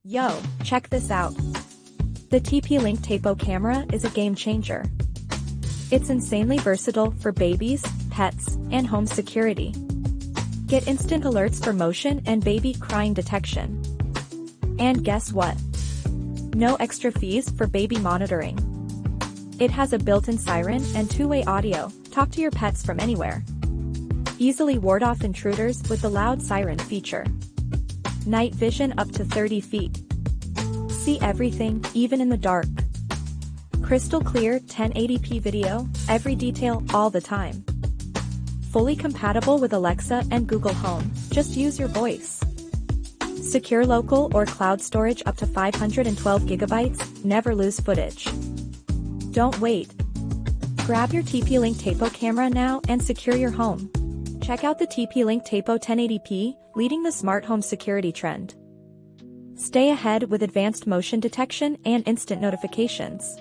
Yo, check this out. The TP-Link Tapo camera is a game changer. It's insanely versatile for babies, pets, and home security. Get instant alerts for motion and baby crying detection. And guess what? No extra fees for baby monitoring. It has a built-in siren and two-way audio. Talk to your pets from anywhere. Easily ward off intruders with the loud siren feature. Night vision up to 30 feet. See everything, even in the dark. Crystal clear 1080p video, every detail, all the time. Fully compatible with Alexa and Google Home, just use your voice. Secure local or cloud storage up to 512 gigabytes, never lose footage. Don't wait. Grab your TP-Link Tapo camera now and secure your home. Check out the TP-Link Tapo 1080p, leading the smart home security trend. Stay ahead with advanced motion detection and instant notifications.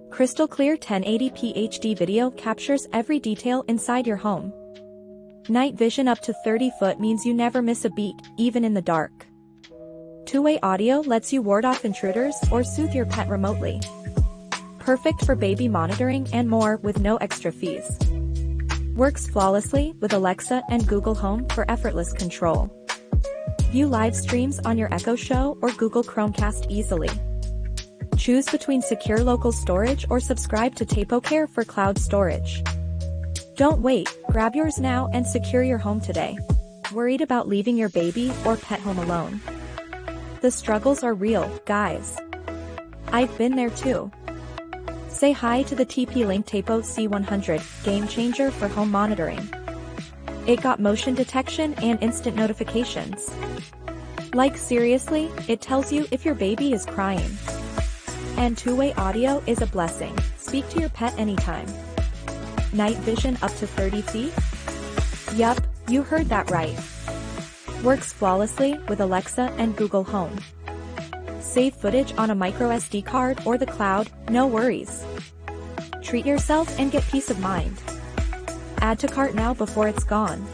Crystal clear 1080p HD video captures every detail inside your home. Night vision up to 30 foot means you never miss a beat, even in the dark. Two-way audio lets you ward off intruders or soothe your pet remotely. Perfect for baby monitoring and more with no extra fees. Works flawlessly with Alexa and Google Home for effortless control. View live streams on your Echo Show or Google Chromecast easily. Choose between secure local storage or subscribe to TapoCare for cloud storage. Don't wait, grab yours now and secure your home today. Worried about leaving your baby or pet home alone? The struggles are real, guys. I've been there too. Say hi to the TP-Link Tapo C100, game changer for home monitoring. It got motion detection and instant notifications. Like seriously, it tells you if your baby is crying. And two-way audio is a blessing, speak to your pet anytime. Night vision up to 30 feet? Yup, you heard that right. Works flawlessly with Alexa and Google Home. Save footage on a microSD card or the cloud, no worries. Treat yourself and get peace of mind. Add to cart now before it's gone.